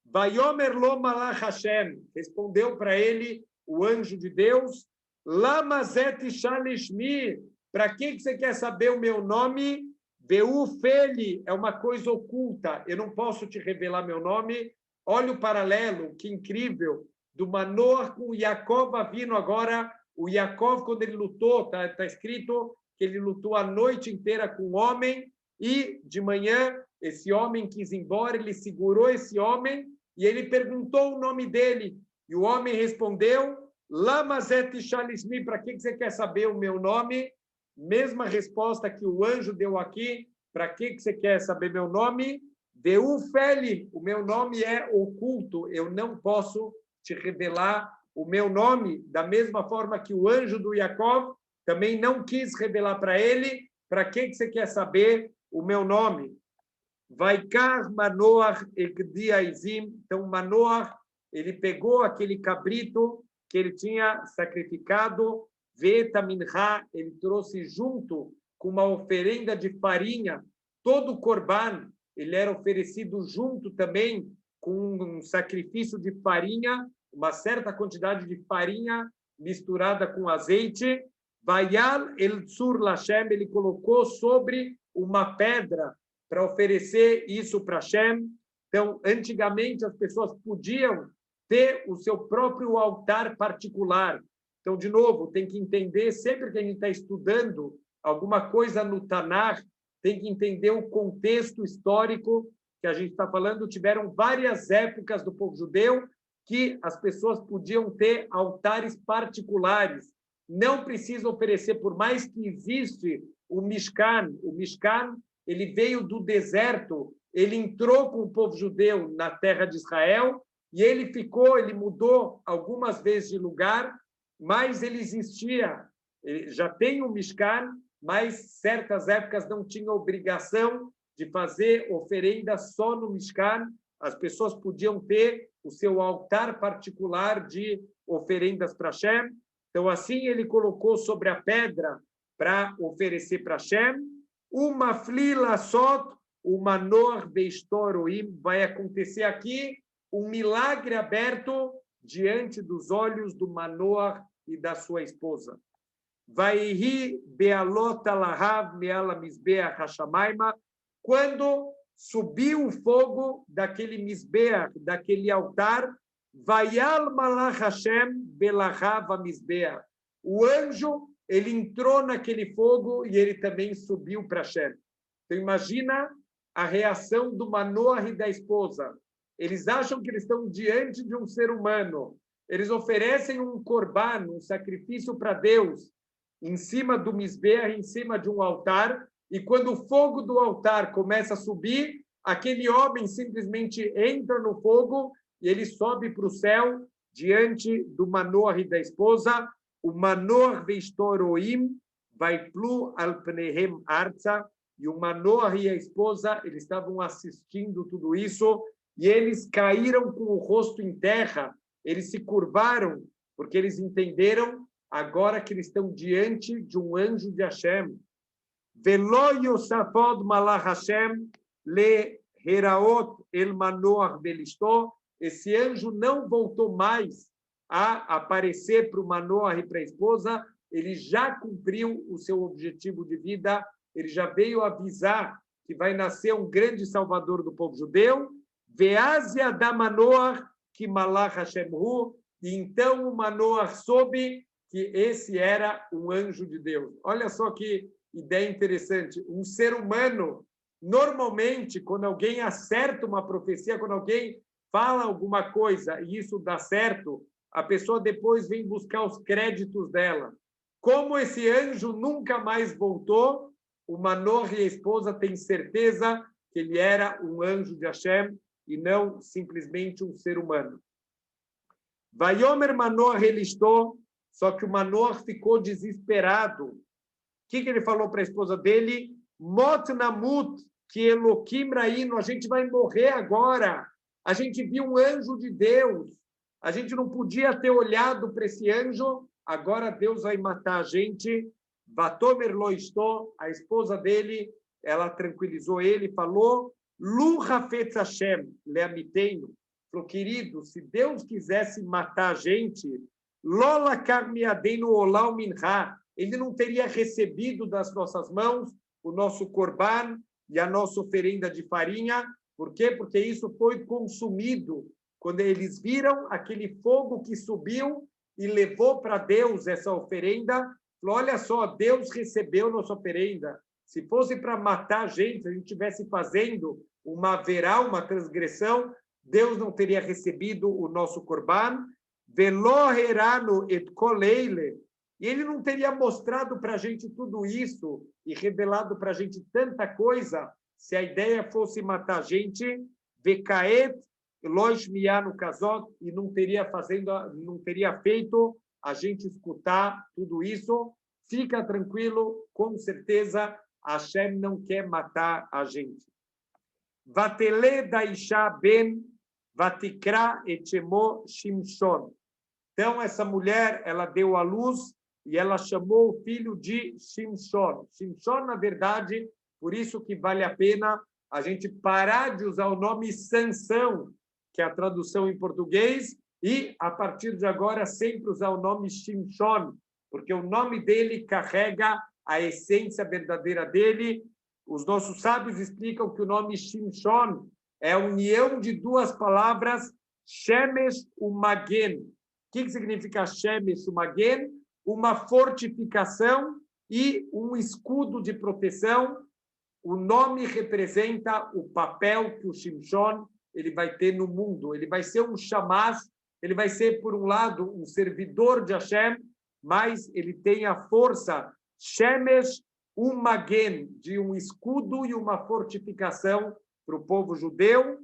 A: Vayomer lo malach Hashem, respondeu para ele o anjo de Deus, Lamazet Shalishmi, para que você quer saber o meu nome? Veu Feli, é uma coisa oculta, eu não posso te revelar meu nome. Olha o paralelo, que incrível, do Manoach com o Yaakov Avinu agora. O Yaakov, quando ele lutou, está escrito que ele lutou a noite inteira com um homem e de manhã esse homem quis ir embora, ele segurou esse homem e ele perguntou o nome dele. E o homem respondeu, Lamazet Shalismi, para que você quer saber o meu nome? Mesma resposta que o anjo deu aqui, para que você quer saber meu nome? Veu Feli, o meu nome é oculto, eu não posso te revelar o meu nome, da mesma forma que o anjo do Yaakov também não quis revelar para ele, para que você quer saber o meu nome? Vaikar Manoach Egdiaizim, então Manoach, ele pegou aquele cabrito que ele tinha sacrificado Veta minha, ele trouxe junto com uma oferenda de farinha, todo o corban, ele era oferecido junto também com um sacrifício de farinha, uma certa quantidade de farinha misturada com azeite. Vayal el tzur Lashem, ele colocou sobre uma pedra para oferecer isso para Hashem. Então, antigamente, as pessoas podiam ter o seu próprio altar particular. Então, de novo, tem que entender, sempre que a gente está estudando alguma coisa no Tanakh, tem que entender o contexto histórico que a gente está falando. Tiveram várias épocas do povo judeu que as pessoas podiam ter altares particulares. Não precisa oferecer, por mais que existe o Mishkan. O Mishkan, ele veio do deserto, ele entrou com o povo judeu na terra de Israel e ele mudou algumas vezes de lugar, mas ele existia. Ele já tem o Mishkan, mas certas épocas não tinha obrigação de fazer oferenda só no Mishkan. As pessoas podiam ter o seu altar particular de oferendas para Hashem. Então, assim, ele colocou sobre a pedra para oferecer para Hashem. Uma flila só, uma nor beistoroim, vai acontecer aqui um milagre aberto diante dos olhos do Manoah e da sua esposa. Vaihi bealota lahav meala misbeach hashamayma, quando subiu o fogo daquele misbeach, daquele altar, vayal malach Hashem belahav misbeach. O anjo, ele entrou naquele fogo e ele também subiu para Hashem. Então, imagina a reação do Manoah e da esposa. Eles acham que eles estão diante de um ser humano. Eles oferecem um corban, um sacrifício para Deus, em cima do misbeach, em cima de um altar, e quando o fogo do altar começa a subir, aquele homem simplesmente entra no fogo e ele sobe para o céu diante do Manoah e da esposa. O Manoah veistoroim vai plu al pnehem arza, e o Manoah e a esposa, eles estavam assistindo tudo isso, e eles caíram com o rosto em terra, eles se curvaram, porque eles entenderam agora que eles estão diante de um anjo de Hashem. Velo yosafod malach Hashem le heraot el Manoah belistó. Esse anjo não voltou mais a aparecer para o Manoah e para a esposa. Ele já cumpriu o seu objetivo de vida. Ele já veio avisar que vai nascer um grande salvador do povo judeu. Veazia da Manoah que malach Hashem hu. E então o Manoah soube que esse era um anjo de Deus. Olha só que ideia interessante. Um ser humano, normalmente, quando alguém acerta uma profecia, quando alguém fala alguma coisa e isso dá certo, a pessoa depois vem buscar os créditos dela. Como esse anjo nunca mais voltou, o Manoah e a esposa têm certeza que ele era um anjo de Hashem e não simplesmente um ser humano. Vayomer Manoah elistou. Só que o Manoah ficou desesperado. O que ele falou para a esposa dele? Mot namut, que Elohim raíno, a gente vai morrer agora. A gente viu um anjo de Deus. A gente não podia ter olhado para esse anjo. Agora Deus vai matar a gente. Vatomer lo estou. A esposa dele, ela tranquilizou ele, falou: Lu hafetz Hashem leamiteinu. Falou, querido, se Deus quisesse matar a gente, Lola Karmiadenu Olau Minha, ele não teria recebido das nossas mãos o nosso corban e a nossa oferenda de farinha. Por quê? Porque isso foi consumido. Quando eles viram aquele fogo que subiu e levou para Deus essa oferenda, falou, olha só, Deus recebeu nossa oferenda. Se fosse para matar a gente, se a gente estivesse fazendo uma verá, uma transgressão, Deus não teria recebido o nosso corban. Veloherano et koleile, e ele não teria mostrado para a gente tudo isso e revelado para a gente tanta coisa se a ideia fosse matar a gente. Vekaet loish mianu kazot, e não teria feito a gente escutar tudo isso. Fica tranquilo, com certeza Hashem não quer matar a gente. Vatele daisha ben vatikra et shemo Shimshon. Então, essa mulher, ela deu à luz e ela chamou o filho de Shimshon. Shimshon, na verdade, por isso que vale a pena a gente parar de usar o nome Sansão, que é a tradução em português, e, a partir de agora, sempre usar o nome Shimshon, porque o nome dele carrega a essência verdadeira dele. Os nossos sábios explicam que o nome Shimshon é a união de duas palavras, Shemesh e Magen. O que significa Shemesh e Magen? Uma fortificação e um escudo de proteção. O nome representa o papel que o Shimshon ele vai ter no mundo. Ele vai ser um chamaz, ele vai ser, por um lado, um servidor de Hashem, mas ele tem a força Shemesh Magen, de um escudo e uma fortificação para o povo judeu.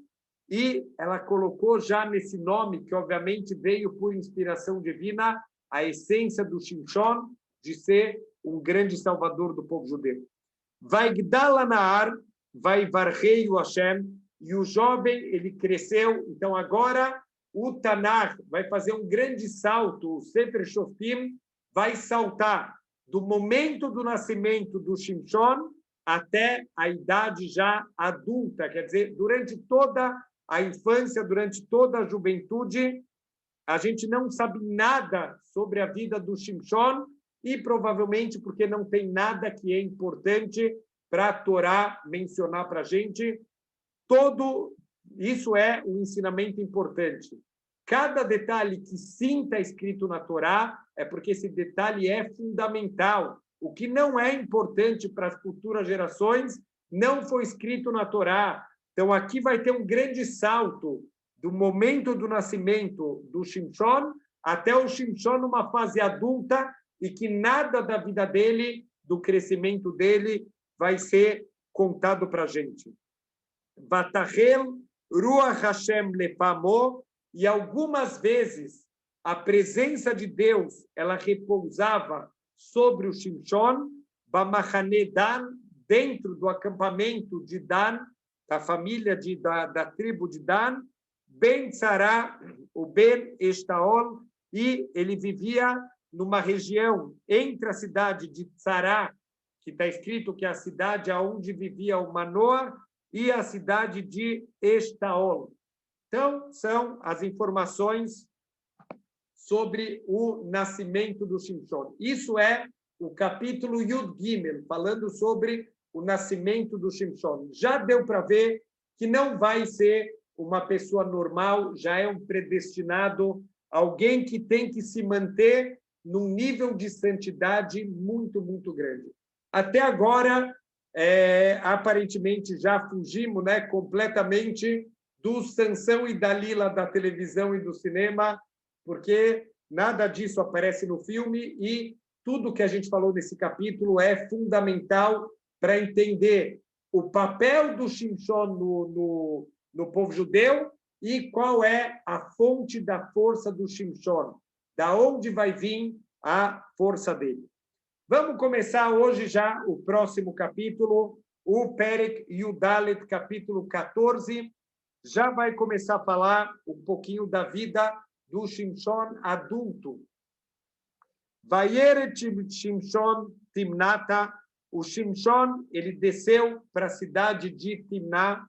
A: E ela colocou já nesse nome, que obviamente veio por inspiração divina, a essência do Shimshon, de ser um grande salvador do povo judeu. Vai Gdala Nahar, vai Varrei o Hashem, e o jovem, ele cresceu, então agora o Tanakh vai fazer um grande salto, o Sefer Shoftim vai saltar do momento do nascimento do Shimshon até a idade já adulta, quer dizer, durante toda a infância, durante toda a juventude, a gente não sabe nada sobre a vida do Shimshon, e provavelmente porque não tem nada que é importante para a Torá mencionar para a gente. Todo isso é um ensinamento importante. Cada detalhe que sim está escrito na Torá é porque esse detalhe é fundamental. O que não é importante para as futuras gerações não foi escrito na Torá. Então, aqui vai ter um grande salto do momento do nascimento do Shimshon até o Shimshon numa fase adulta, e que nada da vida dele, do crescimento dele, vai ser contado para a gente. Vatahel Ruach Hashem lepamo, e algumas vezes a presença de Deus ela repousava sobre o Shimshon, Bamachane Dan, dentro do acampamento de Dan, da família da tribo de Dan, Ben Tzara, o Ben Estaol, e ele vivia numa região entre a cidade de Tzara, que está escrito que é a cidade onde vivia o Manoah, e a cidade de Estaol. Então, são as informações sobre o nascimento do Shimshon. Isso é o capítulo Yud Gimel, falando sobre o nascimento do Shimshon. Já deu para ver que não vai ser uma pessoa normal, já é um predestinado, alguém que tem que se manter num nível de santidade muito, muito grande. Até agora, aparentemente, já fugimos, né, completamente do Sansão e Dalila da televisão e do cinema, porque nada disso aparece no filme, e tudo que a gente falou nesse capítulo é fundamental para entender o papel do Shimshon no povo judeu e qual é a fonte da força do Shimshon, da onde vai vir a força dele. Vamos começar hoje já o próximo capítulo, o Perek Yudalet, capítulo 14, já vai começar a falar um pouquinho da vida do Shimshon adulto. Vayeret Shimshon Timnata, o Shimshon, ele desceu para a cidade de Timná,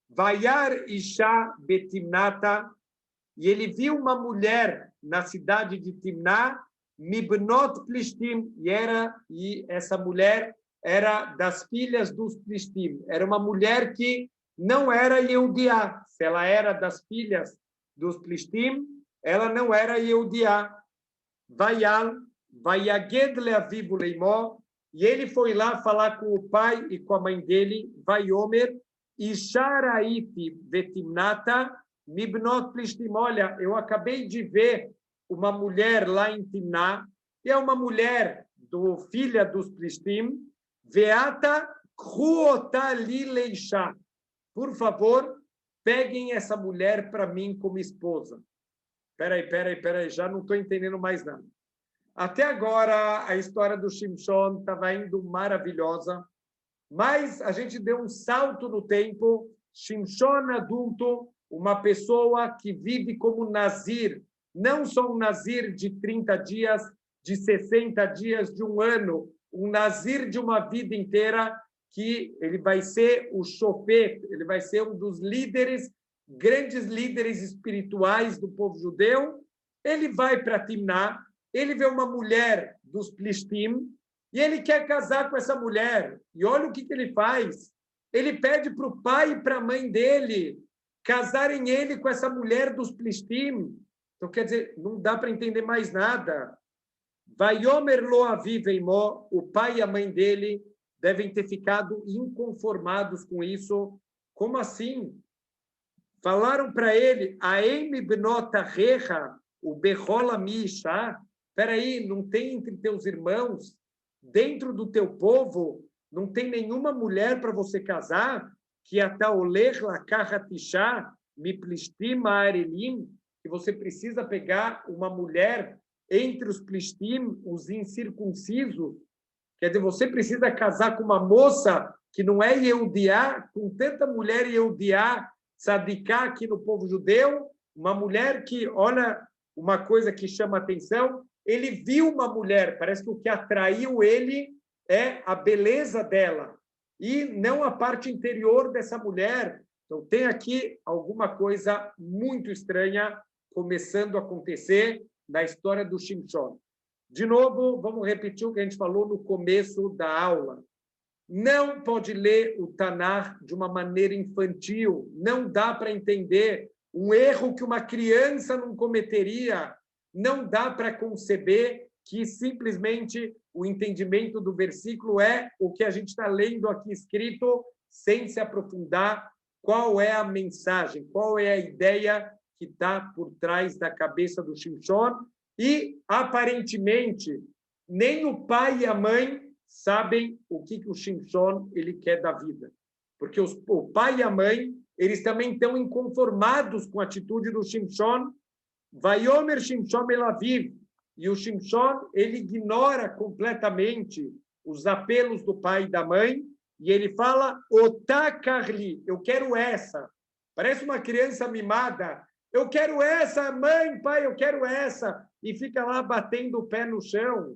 A: Vayar Isha Betimnata, e ele viu uma mulher na cidade de Timná, Mibnot Plishtim, e essa mulher era das filhas dos Plishtim, era uma mulher que não era Yehudiá. Se ela era das filhas dos Plishtim, ela não era Yehudiá. Vayal, Vayaged leavivu leimó, e ele foi lá falar com o pai e com a mãe dele, Vayomer, Isharaiti vetimnata, Mibnot Plishtim. Olha, eu acabei de ver uma mulher lá em Timná, e é uma mulher filha dos Plishtim, Veata Kruota Lileisha. Por favor, peguem essa mulher para mim como esposa. Peraí, já não estou entendendo mais nada. Até agora, a história do Shimshon estava indo maravilhosa, mas a gente deu um salto no tempo. Shimshon adulto, uma pessoa que vive como Nazir, não só um Nazir de 30 dias, de 60 dias, de um ano, um nazir de uma vida inteira, que ele vai ser o shofet, ele vai ser um dos líderes, grandes líderes espirituais do povo judeu. Ele vai para Timná, ele vê uma mulher dos Plishtim, e ele quer casar com essa mulher. E olha o que ele faz. Ele pede para o pai e para a mãe dele casarem ele com essa mulher dos Plishtim. Então, quer dizer, não dá para entender mais nada. Vaiomer lo aviv eimó, o pai e a mãe dele devem ter ficado inconformados com isso. Como assim? Falaram para ele, Aem bnota recha, o bechola misha. Espera aí, não tem entre teus irmãos, dentro do teu povo, não tem nenhuma mulher para você casar? Que ataoler lakahatisha miplishtim ma'arelim, que você precisa pegar uma mulher entre os plishtim, os incircuncisos. Quer dizer, você precisa casar com uma moça que não é Yehudiá, com tanta mulher Yehudiá, tzadiká aqui no povo judeu, uma mulher que, olha, uma coisa que chama atenção, ele viu uma mulher, parece que o que atraiu ele é a beleza dela, e não a parte interior dessa mulher. Então, tem aqui alguma coisa muito estranha começando a acontecer na história do Shimshon. De novo, vamos repetir o que a gente falou no começo da aula. Não pode ler o Tanar de uma maneira infantil. Não dá para entender um erro que uma criança não cometeria. Não dá para conceber que simplesmente o entendimento do versículo é o que a gente está lendo aqui escrito, sem se aprofundar qual é a mensagem, qual é a ideia que está por trás da cabeça do Shimshon. E, aparentemente, nem o pai e a mãe sabem o que o Shimshon ele quer da vida. Porque o pai e a mãe, eles também estão inconformados com a atitude do Shimshon. Vaiomer Shimshon elaviv. E o Shimshon, ele ignora completamente os apelos do pai e da mãe, e ele fala, Otakarli, eu quero essa. Parece uma criança mimada. Eu quero essa, mãe, pai, eu quero essa. E fica lá batendo o pé no chão.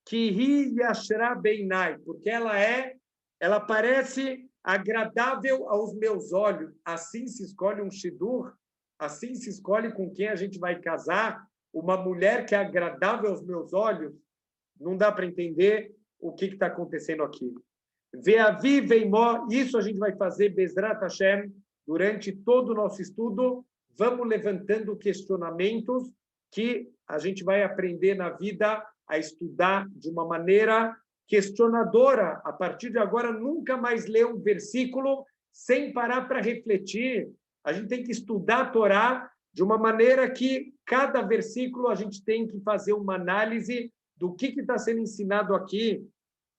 A: Kihi Yashra Beinai, porque ela parece agradável aos meus olhos. Assim se escolhe um shidur, assim se escolhe com quem a gente vai casar, uma mulher que é agradável aos meus olhos. Não dá para entender o que está acontecendo aqui. Veavi Veimó, isso a gente vai fazer, Bezrat Hashem, durante todo o nosso estudo. Vamos levantando questionamentos que a gente vai aprender na vida a estudar de uma maneira questionadora. A partir de agora, nunca mais ler um versículo sem parar para refletir. A gente tem que estudar a Torá de uma maneira que cada versículo a gente tem que fazer uma análise do que está sendo ensinado aqui.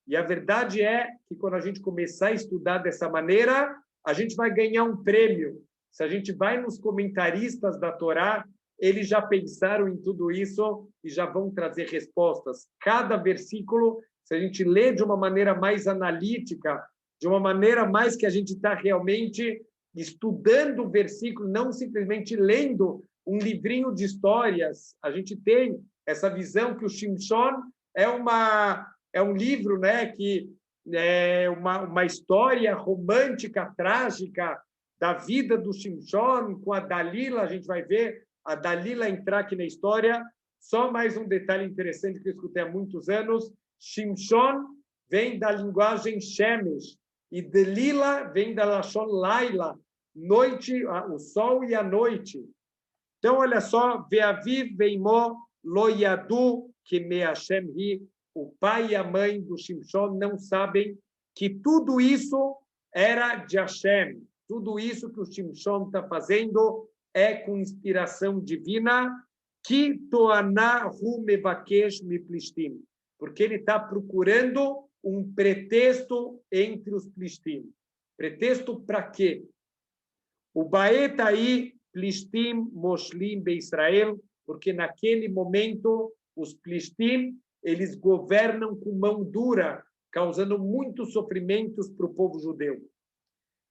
A: E a verdade é que quando a gente começar a estudar dessa maneira, a gente vai ganhar um prêmio. Se a gente vai nos comentaristas da Torá, eles já pensaram em tudo isso e já vão trazer respostas. Cada versículo, se a gente lê de uma maneira mais analítica, de uma maneira mais que a gente está realmente estudando o versículo, não simplesmente lendo um livrinho de histórias. A gente tem essa visão que o Shimshon é um livro, né, que é uma história romântica, trágica da vida do Shimshon com a Dalila. A gente vai ver a Dalila entrar aqui na história. Só mais um detalhe interessante que eu escutei há muitos anos. Shimshon vem da linguagem Shemesh e Dalila vem da Lashon Laila, noite, o sol e a noite. Então, olha só, Veaviv veimó lo yadu que me Hashem hi. O pai e a mãe do Shimshon não sabem que tudo isso era de Hashem. Tudo isso que o Shimshon está fazendo é com inspiração divina, que toaná hu mevakesh miplishtim, porque ele está procurando um pretexto entre os plishtim. Pretexto para quê? O baeta aí, plishtim moshlim be Israel, porque naquele momento os plishtim eles governam com mão dura, causando muitos sofrimentos para o povo judeu.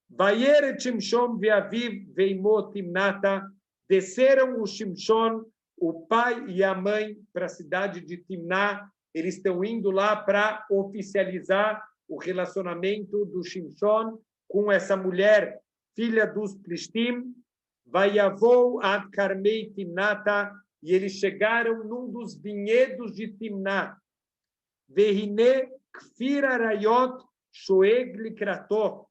A: Vayeret Shimshon veaviv veimot Timnata, desceram o Shimshon o pai e a mãe para a cidade de Timná. Eles estão indo lá para oficializar o relacionamento do Shimshon com essa mulher, filha dos Plishtim. Vayavou ad Carmei Timnata, e eles chegaram num dos vinhedos de Timná. Vehine kfir arayot shoeg likrato.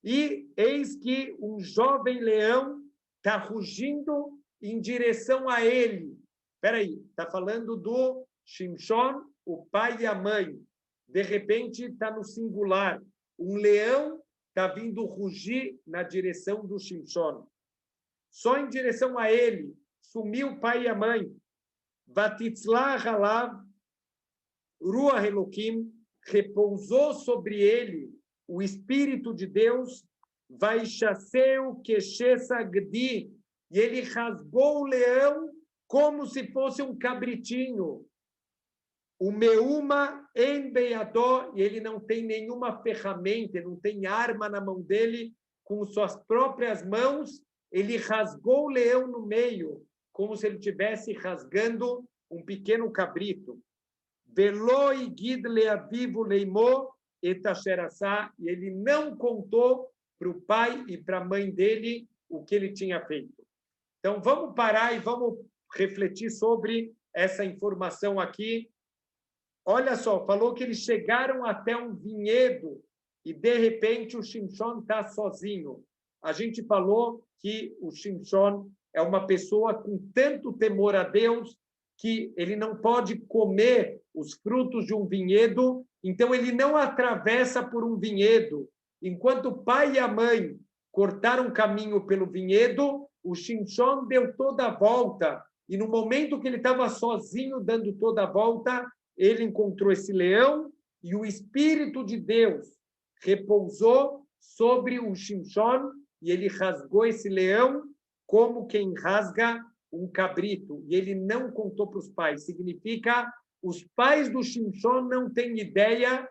A: E eis que um jovem leão está rugindo em direção a ele. Espera aí, está falando do Shimshon, o pai e a mãe. De repente, está no singular. Um leão está vindo rugir na direção do Shimshon. Só em direção a ele, sumiu o pai e a mãe. Vatitzlah halav, ruach Elokim, repousou sobre ele o Espírito de Deus, vaishaseu keshes agdi, e ele rasgou o leão como se fosse um cabritinho. O meuma em beiadó, e ele não tem nenhuma ferramenta, não tem arma na mão dele, com suas próprias mãos, ele rasgou o leão no meio, como se ele estivesse rasgando um pequeno cabrito. Velo igid leavivo leimó etasherassá, e ele não contou para o pai e para a mãe dele o que ele tinha feito. Então, vamos parar e vamos refletir sobre essa informação aqui. Olha só, falou que eles chegaram até um vinhedo e, de repente, o Shimshon está sozinho. A gente falou que o Shimshon é uma pessoa com tanto temor a Deus que ele não pode comer os frutos de um vinhedo, então ele não atravessa por um vinhedo. Enquanto o pai e a mãe cortaram caminho pelo vinhedo, o Shimshon deu toda a volta, e no momento que ele estava sozinho dando toda a volta, ele encontrou esse leão, e o Espírito de Deus repousou sobre o Shimshon, e ele rasgou esse leão como quem rasga um cabrito. E ele não contou para os pais. Significa, os pais do Shimshon não têm ideia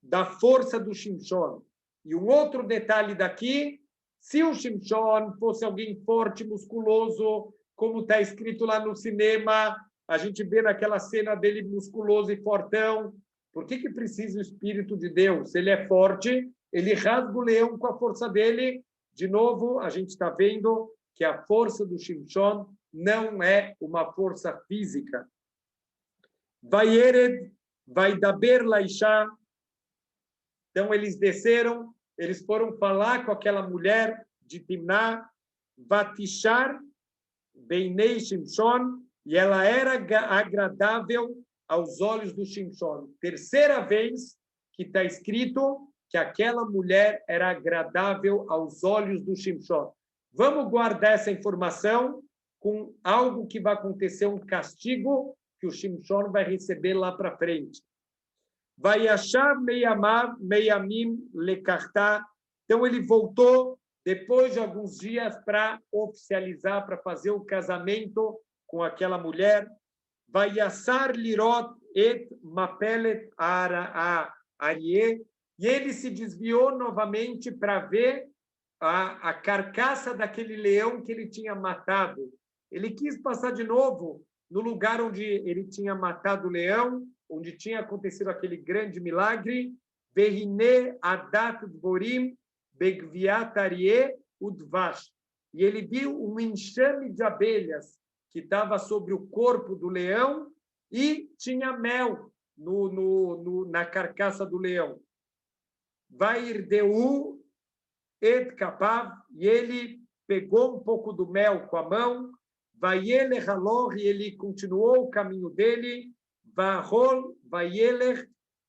A: da força do Shimshon. E um outro detalhe daqui, se o Shimshon fosse alguém forte, musculoso, como está escrito lá no cinema, a gente vê naquela cena dele musculoso e fortão, por que precisa o Espírito de Deus? Ele é forte, ele rasga o leão com a força dele. De novo, a gente está vendo que a força do Shimshon não é uma força física. Vayered, vaidaber laisha. Então, eles desceram, eles foram falar com aquela mulher de Timná, Vatishar, Beinei Shimshon, e ela era agradável aos olhos do Shimshon. Terceira vez que está escrito que aquela mulher era agradável aos olhos do Shimshon. Vamos guardar essa informação com algo que vai acontecer, um castigo que o Shimshon vai receber lá para frente. Vai achar meiamim lekartá. Então ele voltou depois de alguns dias para oficializar, para fazer o casamento com aquela mulher. Vai assar lirot et mapelet arie. E ele se desviou novamente para ver a carcaça daquele leão que ele tinha matado. Ele quis passar de novo no lugar onde ele tinha matado o leão, onde tinha acontecido aquele grande milagre. Vehine adat dvorim begviat arie udvash. E ele viu um enxame de abelhas que estava sobre o corpo do leão e tinha mel na carcaça do leão. Vairdeu et kapav, e ele pegou um pouco do mel com a mão. Vaielech halor, e ele continuou o caminho dele. Vahol, vaielech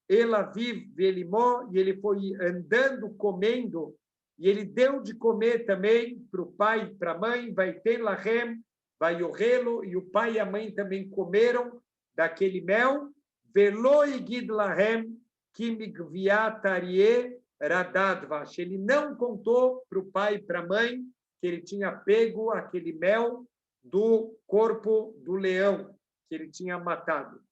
A: elaviv velimó, e ele foi andando, comendo, e ele deu de comer também para o pai e para a mãe. Vai ter lahem, vai orrelo, e o pai e a mãe também comeram daquele mel. Velo igid lahem, ele não contou para o pai e para a mãe que ele tinha pego aquele mel do corpo do leão que ele tinha matado.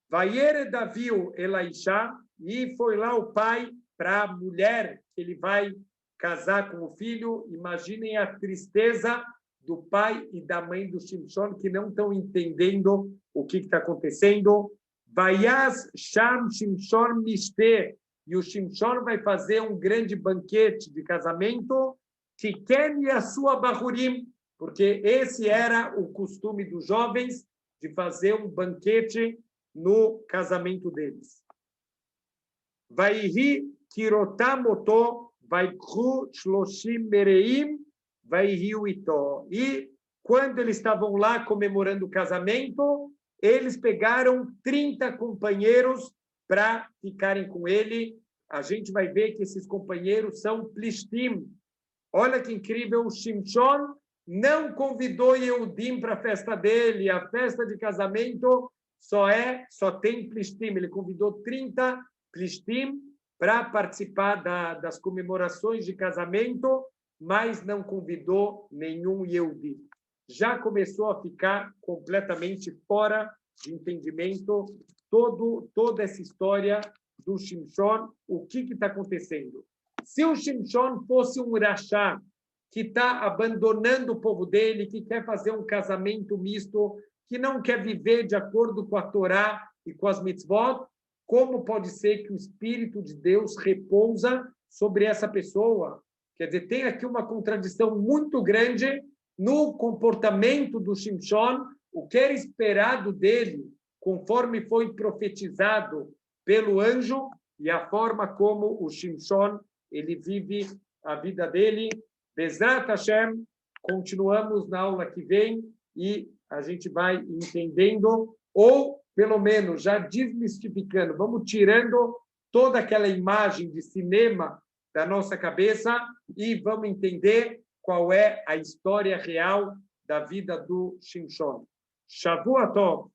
A: Vaiere Daviu Elaishá, e foi lá o pai para a mulher que ele vai casar com o filho. Imaginem a tristeza do pai e da mãe do Shimshon, que não estão entendendo o que está acontecendo. Vayas Sham Shimshon Mishte, e o Shimshon vai fazer um grande banquete de casamento, Tiken Yasua Bahurim, porque esse era o costume dos jovens de fazer um banquete no casamento deles. Vaihi Kirotamoto, Vaikru Shloshim Mereim, Vaihiu Ito. E quando eles estavam lá comemorando o casamento, eles pegaram 30 companheiros para ficarem com ele. A gente vai ver que esses companheiros são Plishtim. Olha que incrível, o Shimshon não convidou Yehudim para a festa dele. A festa de casamento só tem Plishtim. Ele convidou 30 Plishtim para participar das comemorações de casamento, mas não convidou nenhum Yehudi. Já começou a ficar completamente fora de entendimento toda essa história do Shimshon. O que está acontecendo? Se o Shimshon fosse um rachá que está abandonando o povo dele, que quer fazer um casamento misto, que não quer viver de acordo com a Torá e com as mitzvot, como pode ser que o Espírito de Deus repousa sobre essa pessoa? Quer dizer, tem aqui uma contradição muito grande no comportamento do Shimshon, o que era esperado dele, conforme foi profetizado pelo anjo, e a forma como o Shimshon ele vive a vida dele. Bezrat Hashem, continuamos na aula que vem e a gente vai entendendo, ou pelo menos já desmistificando, vamos tirando toda aquela imagem de cinema da nossa cabeça e vamos entender qual é a história real da vida do Shimshon. Shavua Tov.